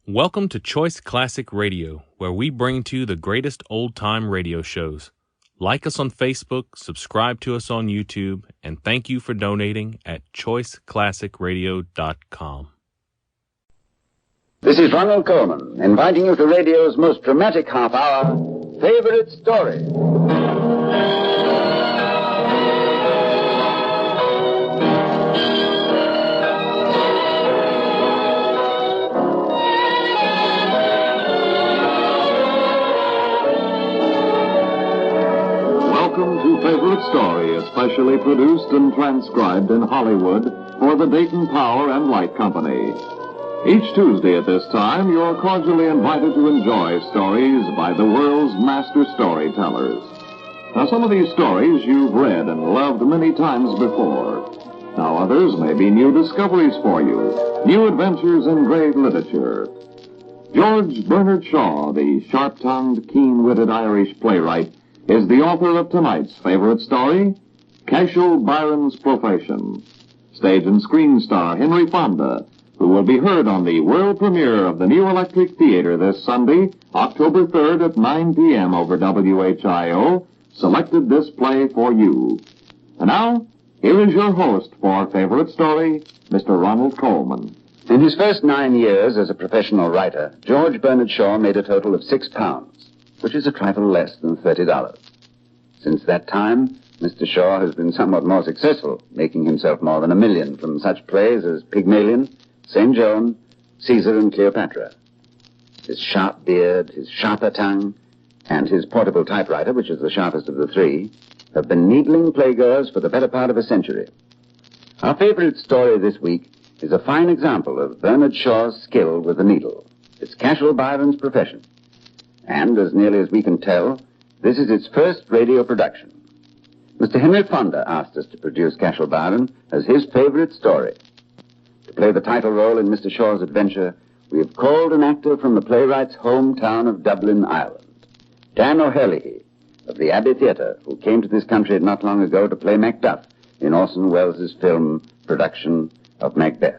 Welcome to Choice Classic Radio, where we bring to you the greatest old-time radio shows. Like us on Facebook, subscribe to us on YouTube, and thank you for donating at choiceclassicradio.com. This is Ronald Coleman, inviting you to radio's most dramatic half hour, Favorite Story. Welcome to Favorite Story, especially produced and transcribed in Hollywood for the Dayton Power and Light Company. Each Tuesday at this time, you're cordially invited to enjoy stories by the world's master storytellers. Now, some of these stories you've read and loved many times before. Now, others may be new discoveries for you, new adventures in great literature. George Bernard Shaw, the sharp-tongued, keen-witted Irish playwright, is the author of tonight's favorite story, Cashel, Byron's Profession. Stage and screen star Henry Fonda, who will be heard on the world premiere of the New Electric Theater this Sunday, October 3rd at 9 p.m. over WHIO, selected this play for you. And now, here is your host for Favorite Story, Mr. Ronald Coleman. In his first 9 years as a professional writer, George Bernard Shaw made a total of £6, which is a trifle less than $30. Since that time, Mr. Shaw has been somewhat more successful, making himself more than $1 million from such plays as Pygmalion, St. Joan, Caesar and Cleopatra. His sharp beard, his sharper tongue, and his portable typewriter, which is the sharpest of the three, have been needling playgoers for the better part of a century. Our favorite story this week is a fine example of Bernard Shaw's skill with the needle. It's Cashel, Byron's Profession. And, as nearly as we can tell, this is its first radio production. Mr. Henry Fonda asked us to produce Cashel, Byron as his favorite story. To play the title role in Mr. Shaw's adventure, we have called an actor from the playwright's hometown of Dublin, Ireland, Dan O'Herlihy of the Abbey Theatre, who came to this country not long ago to play Macduff in Orson Welles' film production of Macbeth.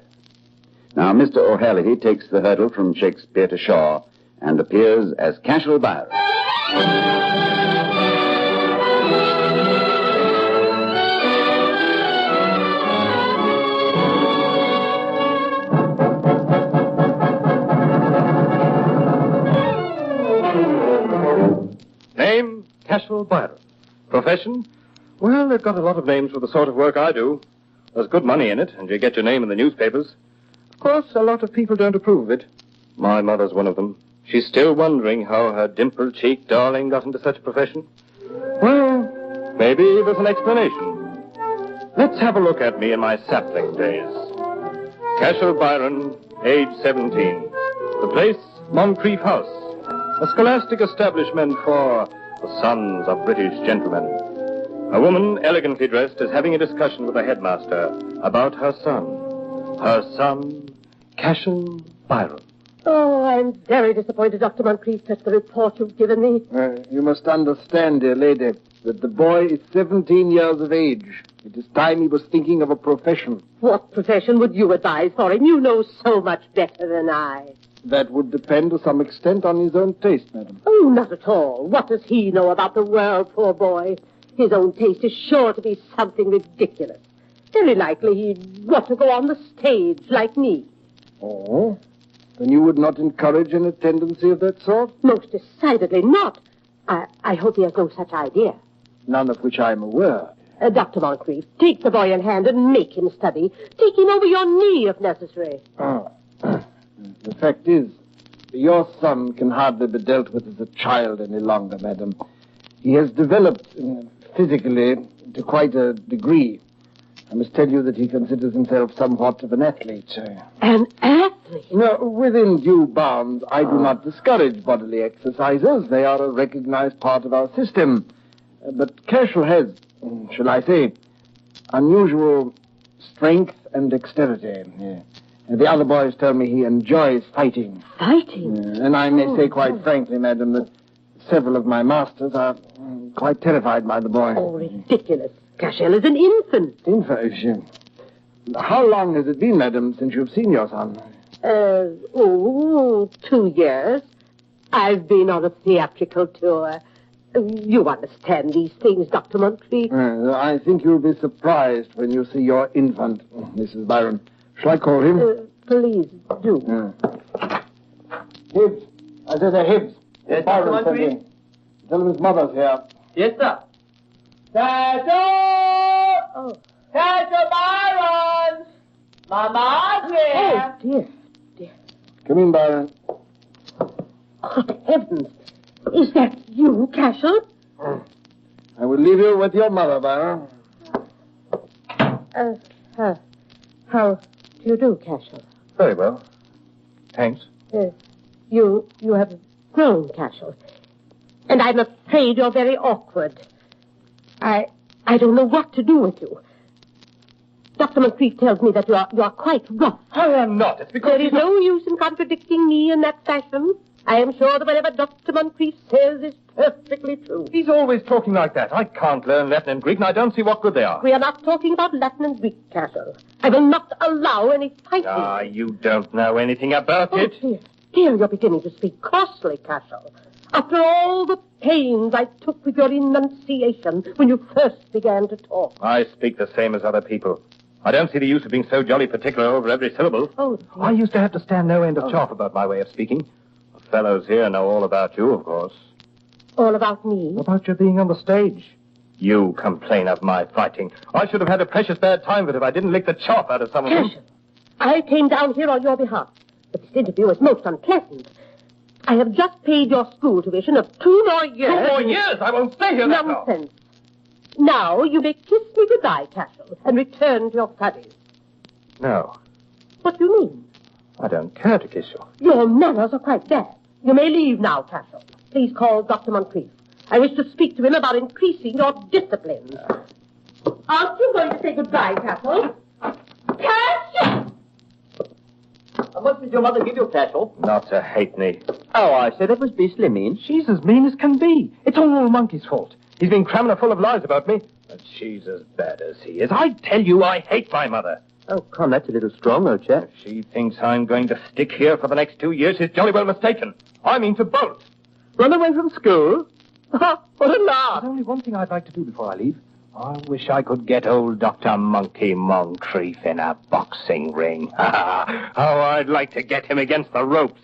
Now, Mr. O'Herlihy takes the hurdle from Shakespeare to Shaw and appears as Cashel, Byron. Name, Cashel Byron. Profession? Well, they've got a lot of names for the sort of work I do. There's good money in it, and you get your name in the newspapers. Of course, a lot of people don't approve of it. My mother's one of them. She's still wondering how her dimple-cheeked darling got into such a profession. Well, maybe there's an explanation. Let's have a look at me in my sapling days. Cashel Byron, age 17. The place, Moncrief House, a scholastic establishment for the sons of British gentlemen. A woman, elegantly dressed, is having a discussion with the headmaster about her son. Her son, Cashel Byron. Oh, I'm very disappointed, Dr. Moncrief, at the report you've given me. You must understand, dear lady, that the boy is 17 years of age. It is time he was thinking of a profession. What profession would you advise for him? You know so much better than I. That would depend to some extent on his own taste, madam. Oh, not at all. What does he know about the world, poor boy? His own taste is sure to be something ridiculous. Very likely he'd want to go on the stage like me. Oh? Then you would not encourage any tendency of that sort? Most decidedly not. I hope he has no such idea. None of which I am aware. Dr. Moncrief, take the boy in hand and make him study. Take him over your knee, if necessary. The fact is, your son can hardly be dealt with as a child any longer, madam. He has developed physically to quite a degree. I must tell you that he considers himself somewhat of an athlete. An athlete? No, within due bounds, I do not discourage bodily exercises. They are a recognized part of our system. But Cashel has, shall I say, unusual strength and dexterity. The other boys tell me he enjoys fighting. Fighting? And I may say quite frankly, madam, that several of my masters are quite terrified by the boy. Oh, ridiculous. Cashel is an infant. Infant? How long has it been, madam, since you've seen your son? 2 years. I've been on a theatrical tour. You understand these things, Dr. Moncrief. I think you'll be surprised when you see your infant, Mrs. Byron. Shall I call him? Please do. Hibbs. I said Hibbs. Yes, Byron Dr. sent Moncrief? him. Tell him his mother's here. Yes, sir. Cashel! Oh. Cashel Byron! Mama's here! Oh, dear. Come in, Byron. Good heavens. Is that you, Cashel? I will leave you with your mother, Byron. How do you do, Cashel? Very well. Thanks. You have grown, Cashel. And I'm afraid you're very awkward. I don't know what to do with you. Dr. Moncrief tells me that you are quite rough. I am not. It's because... There is no use in contradicting me in that fashion. I am sure that whatever Dr. Moncrief says is perfectly true. He's always talking like that. I can't learn Latin and Greek, and I don't see what good they are. We are not talking about Latin and Greek, Cashel. I will not allow any fighting. Ah, you don't know anything about Oh, it. dear, you're beginning to speak crossly, Cashel. After all the pains I took with your enunciation when you first began to talk. I speak the same as other people. I don't see the use of being so jolly particular over every syllable. Oh, dear. I used to have to stand no end of chaff about my way of speaking. The fellows here know all about you, of course. All about me? About your being on the stage. You complain of my fighting. I should have had a precious bad time of it if I didn't lick the chaff out of some of them. Cashel, I came down here on your behalf. But this interview is most unpleasant. I have just paid your school tuition of 2 more years. 2 more years? I won't stay here that long. Nonsense. Now you may kiss me goodbye, Cashel, and return to your studies. No, What do you mean? I don't care to kiss you. Your manners are quite bad. You may leave now, Cashel. Please call Dr. Moncrief. I wish to speak to him about increasing your discipline. Aren't you going to say goodbye, Cashel? Cashel! How much did your mother give you, Cashel? Not to hate me. Oh, I said that was beastly mean. She's as mean as can be. It's all old Monkey's fault. He's been cramming her full of lies about me. But she's as bad as he is. I tell you, I hate my mother. Oh, come, that's a little strong, old chap. If she thinks I'm going to stick here for the next 2 years, she's jolly well mistaken. I mean to bolt. Run away from school? What a laugh! There's only one thing I'd like to do before I leave. I wish I could get old Dr. Monkey Moncrief in a boxing ring. How I'd like to get him against the ropes.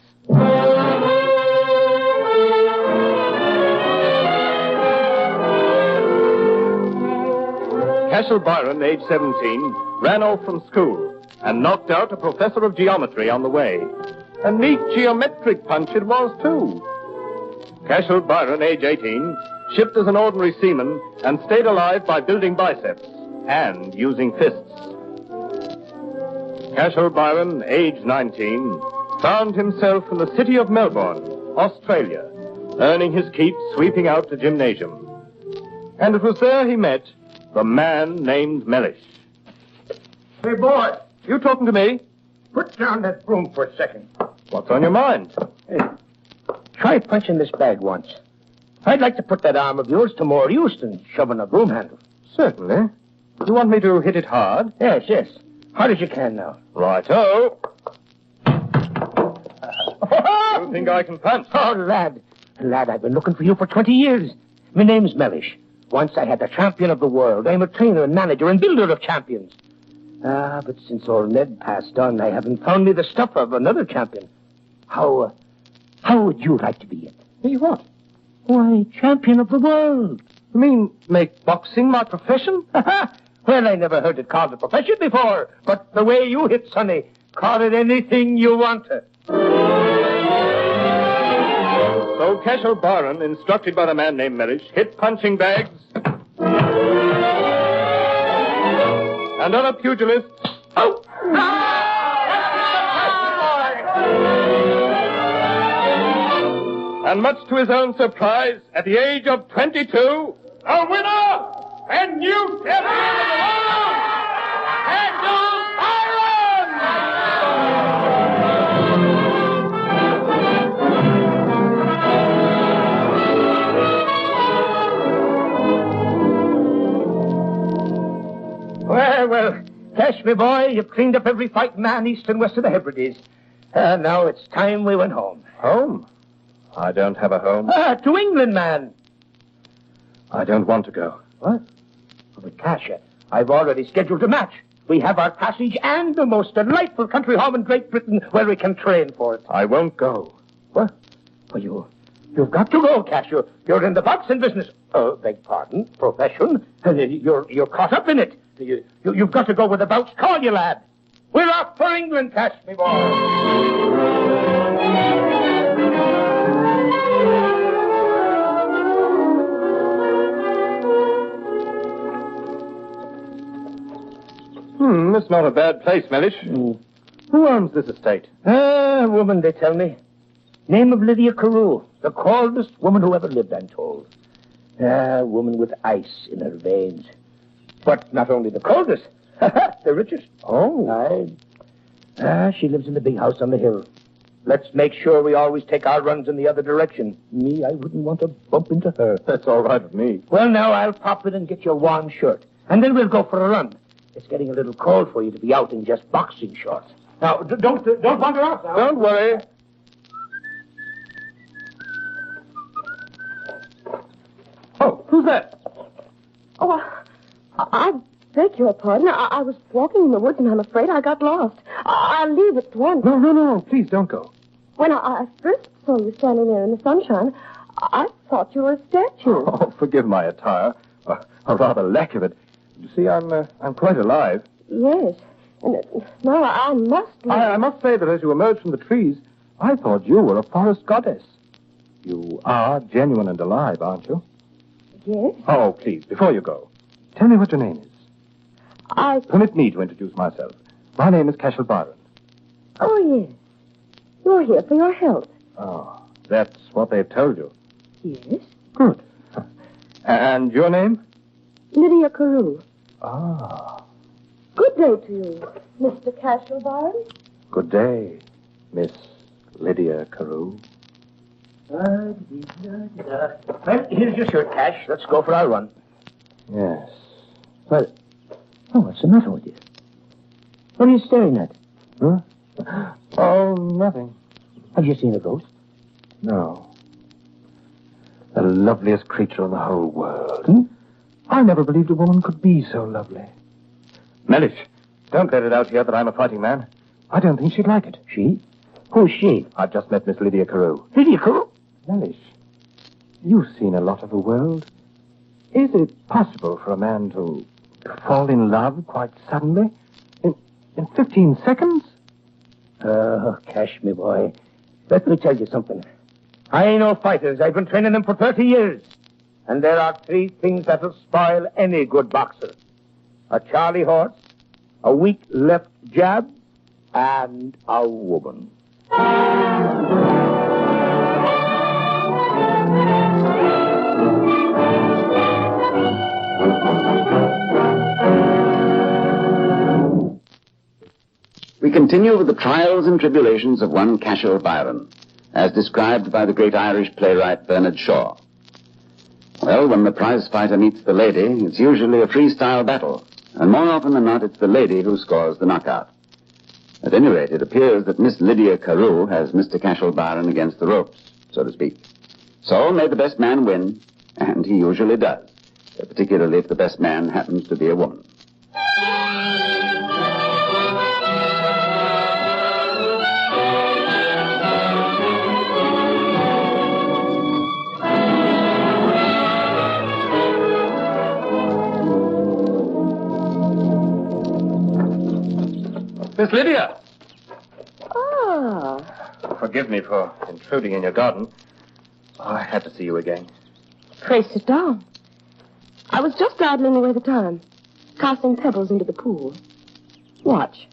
Cashel Byron, age 17, ran off from school and knocked out a professor of geometry on the way. A neat geometric punch it was, too. Cashel Byron, age 18, shipped as an ordinary seaman and stayed alive by building biceps and using fists. Cashel Byron, age 19, found himself in the city of Melbourne, Australia, earning his keep sweeping out the gymnasium. And it was there he met the man named Mellish. Hey, boy, You talking to me? put down that broom for a second. What's on your mind? Hey, try punching this bag once. I'd like to put that arm of yours to more use than shoving a broom handle. Certainly. You want me to hit it hard? Yes, yes. Hard as you can now. Righto. You think I can punch? Oh, lad. Lad, I've been looking for you for 20 years. My name's Mellish. Once I had the champion of the world. I'm a trainer and manager and builder of champions. But since old Ned passed on, I haven't found me the stuff of another champion. How would you like to be it? Me what? Why, champion of the world. You mean make boxing my profession? Well, I never heard it called a profession before, but the way you hit, Sonny, call it anything you want to. So Cashel Byron, instructed by the man named Mellish, hit punching bags and other pugilists. Oh! And much to his own surprise, at the age of 22, a winner and new champion of the world, Cashel Byron! Well, Cash, my boy, you've cleaned up every fight man east and west of the Hebrides. Now it's time we went home. Home? I don't have a home. To England, man. I don't want to go. What? But, Cashel, I've already scheduled a match. We have our passage and the most delightful country home in Great Britain where we can train for it. I won't go. What? Well, you've got to go, Cashel. You're in the boxing business. Oh, beg pardon, profession. You're caught up in it. You've got to go where the bouts call you, lad. We're off for England, Cash, me boy. It's not a bad place, Mellish. Who owns this estate? A woman, they tell me. Name of Lydia Carew. The coldest woman who ever lived, I'm told. A woman with ice in her veins. But not only the coldest, the richest. Oh. She lives in the big house on the hill. Let's make sure we always take our runs in the other direction. Me, I wouldn't want to bump into her. That's all right with me. Well, now, I'll pop in and get your warm shirt. And then we'll go for a run. It's getting a little cold for you to be out in just boxing shorts. Now, don't wander off now. Don't worry. Oh, who's that? Oh, I beg your pardon. I was walking in the woods and I'm afraid I got lost. I'll leave at once. No. Please don't go. When I first saw you standing there in the sunshine, I thought you were a statue. Oh, forgive my attire. Or rather lack of it. You see, I'm quite alive. Yes. And now I must leave. I must say that as you emerged from the trees, I thought you were a forest goddess. You are genuine and alive, aren't you? Yes. Oh, please, before you go, tell me what your name is. Permit me to introduce myself. My name is Cashel Byron. Oh, yes. You're here for your health. Oh, that's what they've told you. Yes. Good. And your name? Lydia Carew. Ah. Good day to you, Mr. Cashel Byron. Good day, Miss Lydia Carew. Well, here's your shirt, Cash. Let's go for our run. Yes. Well, what's the matter with you? What are you staring at? Huh? Oh, nothing. Have you seen a ghost? No. The loveliest creature in the whole world. I never believed a woman could be so lovely. Mellish, don't let it out here that I'm a fighting man. I don't think she'd like it. She? Who's she? I've just met Miss Lydia Carew. Lydia Carew? Mellish, you've seen a lot of the world. Is it possible for a man to fall in love quite suddenly? In 15 seconds? Oh, Cash, me boy. Let me tell you something. I ain't no fighters. I've been training them for 30 years. And there are 3 things that'll spoil any good boxer. A Charlie horse, a weak left jab, and a woman. We continue with the trials and tribulations of one Cashel Byron, as described by the great Irish playwright Bernard Shaw. Well, when the prize fighter meets the lady, it's usually a freestyle battle, and more often than not, it's the lady who scores the knockout. At any rate, it appears that Miss Lydia Carew has Mr. Cashel Byron against the ropes, so to speak. So may the best man win, and he usually does, particularly if the best man happens to be a woman. Miss Lydia! Ah. Forgive me for intruding in your garden. I had to see you again. Pray sit down. I was just idling away the time, casting pebbles into the pool. Watch.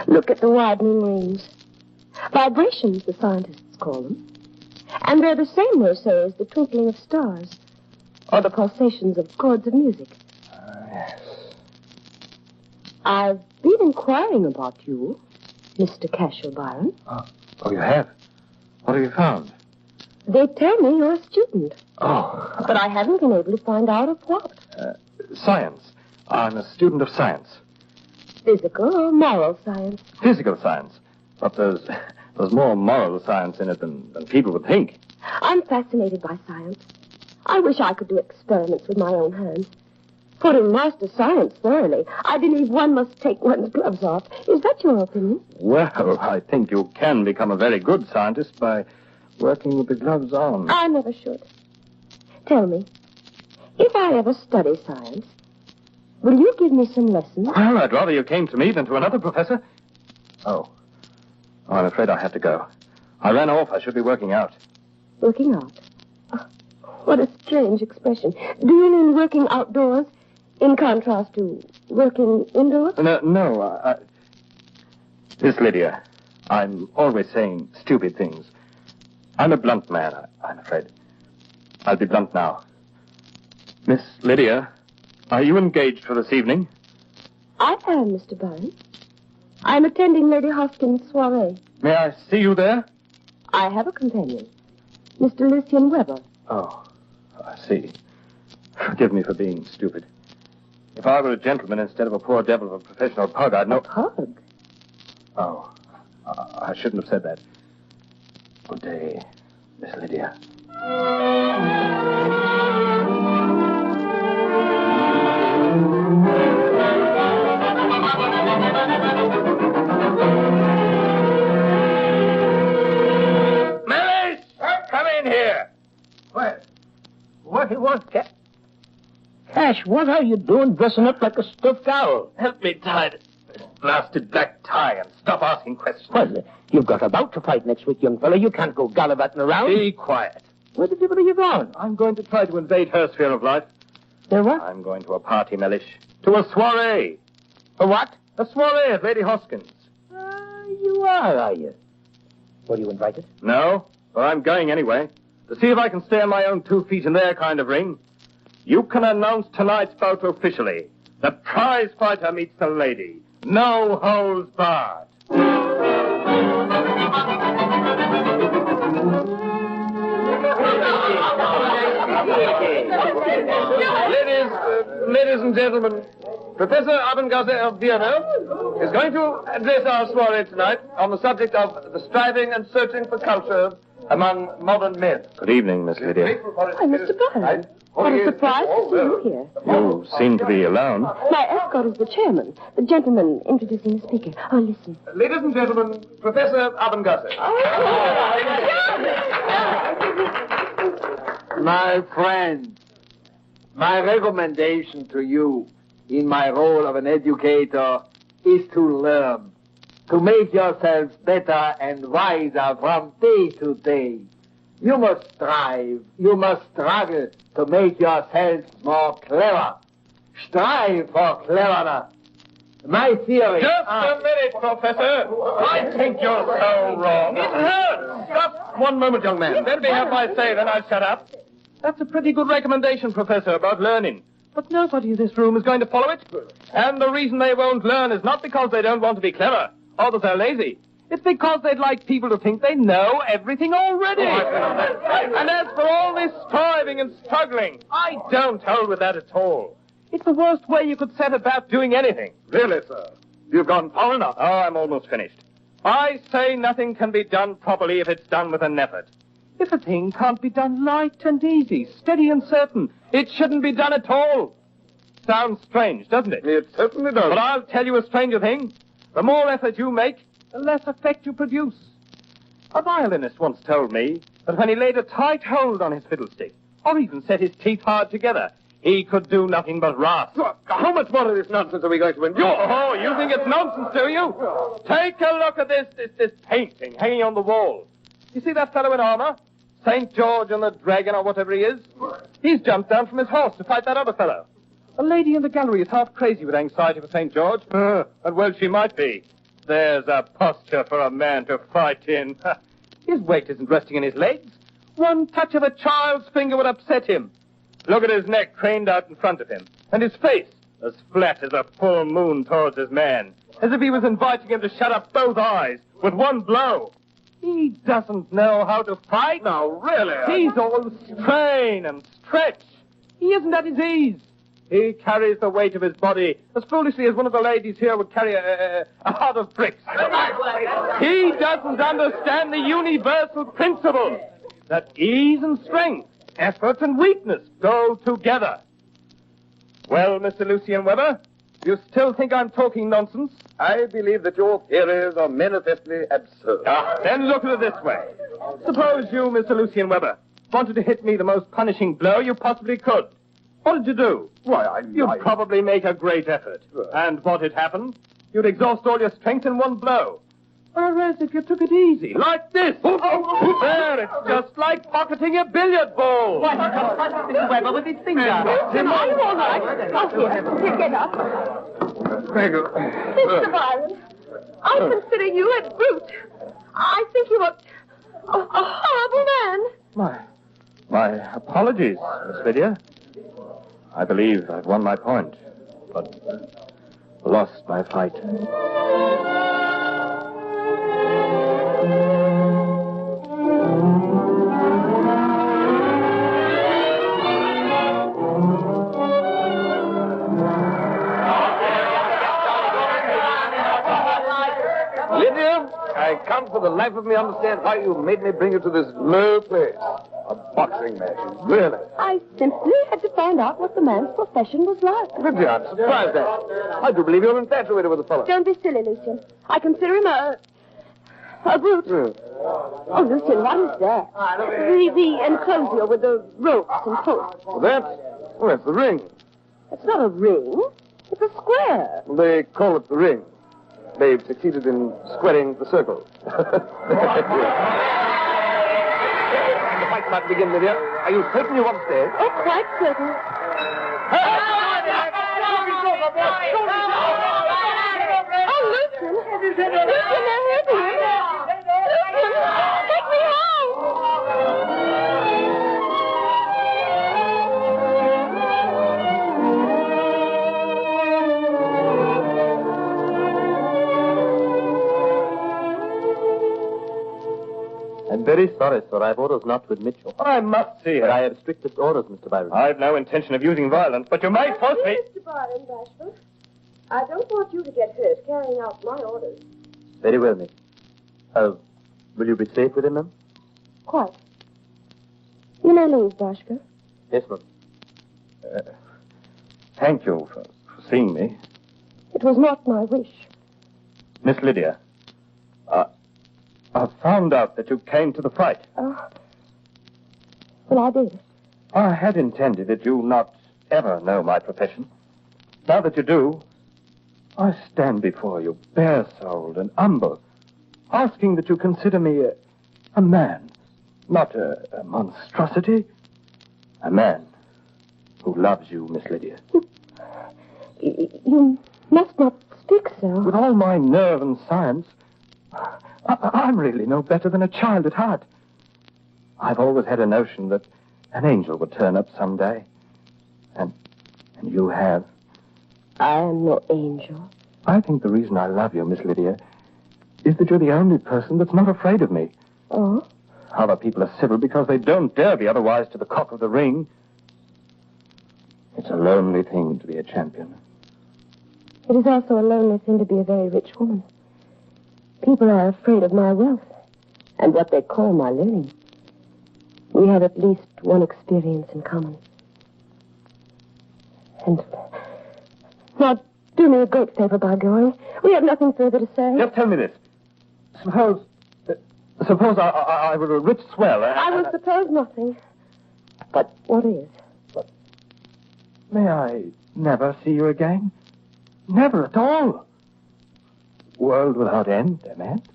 Look at the widening rings. Vibrations, the scientists call them. And they're the same, they say, as the twinkling of stars, or the pulsations of chords of music. Yes. I've been inquiring about you, Mr. Cashel Byron. Oh, you have? What have you found? They tell me you're a student. Oh. But I haven't been able to find out of what. Science. I'm a student of science. Physical or moral science? Physical science. But there's more moral science in it than people would think. I'm fascinated by science. I wish I could do experiments with my own hands. Couldn't master science thoroughly. I believe one must take one's gloves off. Is that your opinion? Well, I think you can become a very good scientist by working with the gloves on. I never should. Tell me, if I ever study science, will you give me some lessons? Well, I'd rather you came to me than to another professor. Oh, I'm afraid I have to go. I ran off. I should be working out. Working out? Oh, what a strange expression. Do you mean working outdoors in contrast to working indoors? No. Miss Lydia, I'm always saying stupid things. I'm a blunt man, I'm afraid. I'll be blunt now. Miss Lydia, are you engaged for this evening? I am, Mr. Byron. I'm attending Lady Hoskins' soiree. May I see you there? I have a companion, Mr. Lucien Weber. Oh, I see. Forgive me for being stupid. If I were a gentleman instead of a poor devil of a professional pug, I'd know... A pug? Oh, I shouldn't have said that. Good day, Miss Lydia. Melis! Come in here. What do you want, Cash, what are you doing dressing up like a stuffed owl? Help me tie this blasted black tie and stop asking questions. Well, you've got a bout to fight next week, young fellow. You can't go gallivanting around. Be quiet. Where the devil are you going? I'm going to try to invade her sphere of life. There what? I'm going to a party, Mellish. To a soiree. A what? A soiree at Lady Hoskins. You are you? Were you invited? No, but I'm going anyway. To see if I can stay on my own 2 feet in their kind of ring. You can announce tonight's bout officially. The prize fighter meets the lady. No holds barred. Ladies and gentlemen, Professor Abengasse of Vienna is going to address our soiree tonight on the subject of the striving and searching for culture among modern men. Good evening, Miss Lydia. Why, Mr. Byron. What a surprise to see you here. You seem to be alone. My escort is the chairman, the gentleman introducing the speaker. Oh, listen. Ladies and gentlemen, Professor Abengasse. My friend, my recommendation to you in my role of an educator is to learn, to make yourselves better and wiser from day to day. You must strive, you must struggle to make yourselves more clever. Strive for cleverness. My theory... Just a minute, Professor. I think you're so wrong. It hurts. Just one moment, young man. Let me have my say, then I'll shut up. That's a pretty good recommendation, Professor, about learning. But nobody in this room is going to follow it. And the reason they won't learn is not because they don't want to be clever or that they're lazy. It's because they'd like people to think they know everything already. And as for all this striving and struggling, I don't hold with that at all. It's the worst way you could set about doing anything. Really, sir? You've gone far enough. Oh, I'm almost finished. I say nothing can be done properly if it's done with an effort. If a thing can't be done light and easy, steady and certain, it shouldn't be done at all. Sounds strange, doesn't it? It certainly does. But I'll tell you a stranger thing. The more effort you make, the less effect you produce. A violinist once told me that when he laid a tight hold on his fiddlestick, or even set his teeth hard together, he could do nothing but rasp. How much more of this nonsense are we going to endure? Oh, you think it's nonsense, do you? Take a look at this painting hanging on the wall. You see that fellow in armor? St. George and the Dragon or whatever he is? He's jumped down from his horse to fight that other fellow. A lady in the gallery is half crazy with anxiety for St. George. And well, she might be. There's a posture for a man to fight in. His weight isn't resting in his legs. One touch of a child's finger would upset him. Look at his neck craned out in front of him. And his face, as flat as a full moon towards his man. As if he was inviting him to shut up both eyes with one blow. He doesn't know how to fight. No, really? He's all strain and stretch. He isn't at his ease. He carries the weight of his body as foolishly as one of the ladies here would carry a heart of bricks. He doesn't understand the universal principle that ease and strength, effort and weakness go together. Well, Mr. Lucien Weber, you still think I'm talking nonsense? I believe that your theories are manifestly absurd. Then look at it this way. Suppose you, Mr. Lucien Weber, wanted to hit me the most punishing blow you possibly could. What did you do? Why, You'd probably make a great effort. And what'd happen? You'd exhaust all your strength in one blow. Whereas if you took it easy, like this. There, it's just like pocketing a billiard ball. Why, he just punched Mr. Weber with his finger. Wilson, are you all right? Oh, here, get up. Mr. Byron, I consider you a brute. I think you are a horrible man. My apologies, Miss Lydia. I believe I've won my point, but lost my fight. Lydia, I can't for the life of me understand why you made me bring you to this low place. A boxing match, really. I simply had to find out what the man's profession was like. Lydia, I'm surprised at it. I do believe you're infatuated with the fellow. Don't be silly, Lucian. I consider him a brute. Oh, Lucian, what is that? The enclosure with the ropes and posts. That's the ring. It's not a ring. It's a square. They call it the ring. They've succeeded in squaring the circle. The fight's about to begin, Lydia. Are you certain you want to stay? Oh, quite certain. Oh, Lucian. Lucian, they're hurting him. Lucian, take me home. I'm very sorry, sir. I have orders not to admit you. I must see But her. I have strictest orders, Mr. Byron. I've no intention of using violence, but you may force me. Mr. Byron, Bashford, I don't want you to get hurt carrying out my orders. Very well, miss. Will you be safe with him, ma'am? Quite. You may leave, Bashford. Yes, ma'am. Thank you for seeing me. It was not my wish. Miss Lydia, I found out that you came to the fight. Well, I did. I had intended that you not ever know my profession. Now that you do, I stand before you, bare-souled and humble, asking that you consider me a man, not a monstrosity. A man who loves you, Miss Lydia. You must not speak so. With all my nerve and science, I'm really no better than a child at heart. I've always had a notion that an angel would turn up someday. And you have. I am no angel. I think the reason I love you, Miss Lydia, is that you're the only person that's not afraid of me. Oh? Other people are civil because they don't dare be otherwise to the cock of the ring. It's a lonely thing to be a champion. It is also a lonely thing to be a very rich woman. People are afraid of my wealth and what they call my learning. We have at least one experience in common. And now, do me a great favor by going. We have nothing further to say. Just tell me this. Suppose I were a rich swell. I will suppose nothing. But what is? May I never see you again? Never at all. World without end, I meant.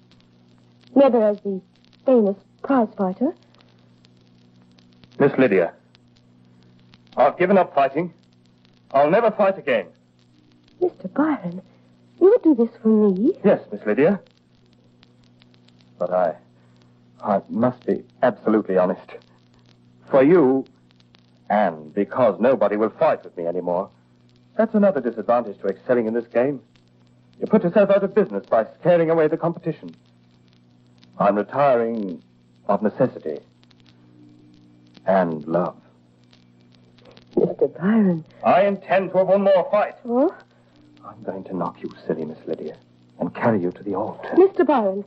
Never as the famous prize fighter. Miss Lydia, I've given up fighting. I'll never fight again. Mr. Byron, you would do this for me? Yes, Miss Lydia. But I must be absolutely honest. For you, and because nobody will fight with me anymore, that's another disadvantage to excelling in this game. You put yourself out of business by scaring away the competition. I'm retiring of necessity and love. Mr. Mr. Byron. I intend to have one more fight. Oh? I'm going to knock you silly, Miss Lydia, and carry you to the altar. Mr. Byron,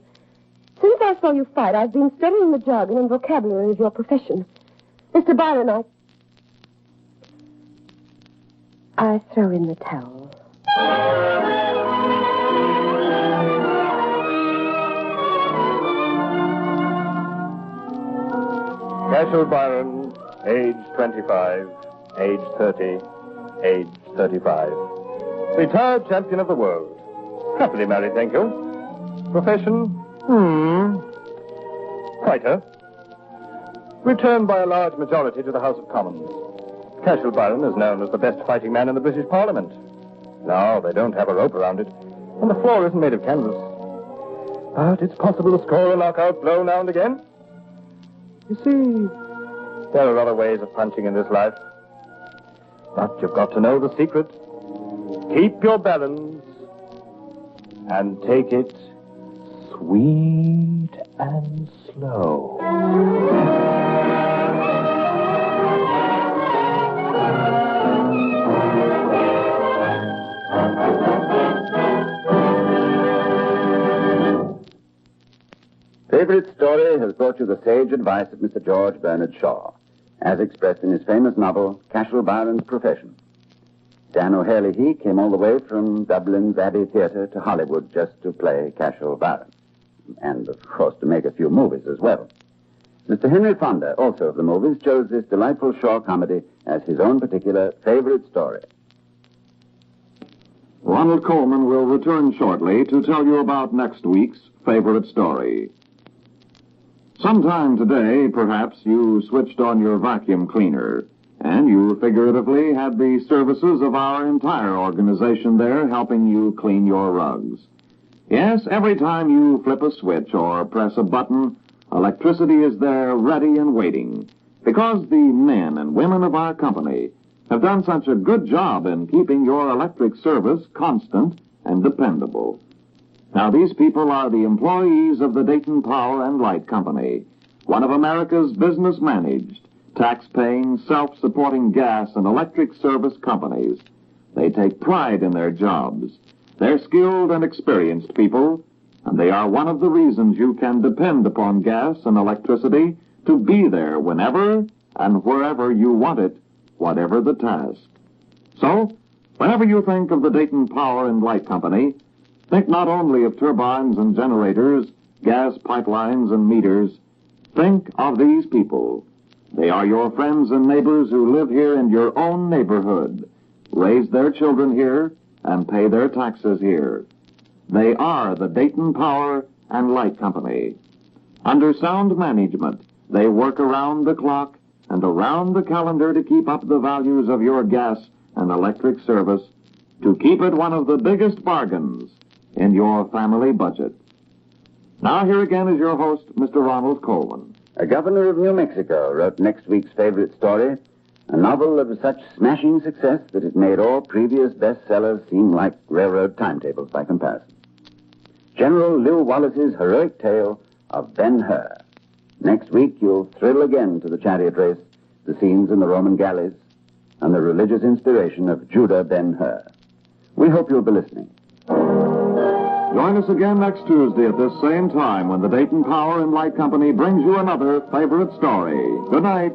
since I saw you fight, I've been studying the jargon and vocabulary of your profession. Mr. Byron, I throw in the towel. Cashel Byron, age 25, age 30, age 35. Retired champion of the world. Happily married, thank you. Profession? Fighter. Returned by a large majority to the House of Commons. Cashel Byron is known as the best fighting man in the British Parliament. No, they don't have a rope around it, and the floor isn't made of canvas. But it's possible to score a knockout blow now and again. You see, there are other ways of punching in this life. But you've got to know the secret. Keep your balance and take it sweet and slow. Favorite Story has brought you the sage advice of Mr. George Bernard Shaw, as expressed in his famous novel, Cashel Byron's Profession. Dan O'Hare came all the way from Dublin's Abbey Theatre to Hollywood just to play Cashel Byron, and, of course, to make a few movies as well. Mr. Henry Fonda, also of the movies, chose this delightful Shaw comedy as his own particular favorite story. Ronald Coleman will return shortly to tell you about next week's favorite story. Sometime today, perhaps, you switched on your vacuum cleaner, and you figuratively had the services of our entire organization there helping you clean your rugs. Yes, every time you flip a switch or press a button, electricity is there ready and waiting, because the men and women of our company have done such a good job in keeping your electric service constant and dependable. Now, these people are the employees of the Dayton Power and Light Company, one of America's business-managed, tax-paying, self-supporting gas and electric service companies. They take pride in their jobs. They're skilled and experienced people, and they are one of the reasons you can depend upon gas and electricity to be there whenever and wherever you want it, whatever the task. So, whenever you think of the Dayton Power and Light Company, think not only of turbines and generators, gas pipelines and meters. Think of these people. They are your friends and neighbors who live here in your own neighborhood, raise their children here, and pay their taxes here. They are the Dayton Power and Light Company. Under sound management, they work around the clock and around the calendar to keep up the values of your gas and electric service, to keep it one of the biggest bargains in your family budget. Now here again is your host, Mr. Ronald Coleman. A governor of New Mexico wrote next week's favorite story, a novel of such smashing success that it made all previous bestsellers seem like railroad timetables by comparison. General Lew Wallace's heroic tale of Ben-Hur. Next week you'll thrill again to the chariot race, the scenes in the Roman galleys, and the religious inspiration of Judah Ben-Hur. We hope you'll be listening. Join us again next Tuesday at this same time when the Dayton Power and Light Company brings you another favorite story. Good night.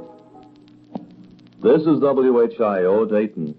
This is WHIO Dayton.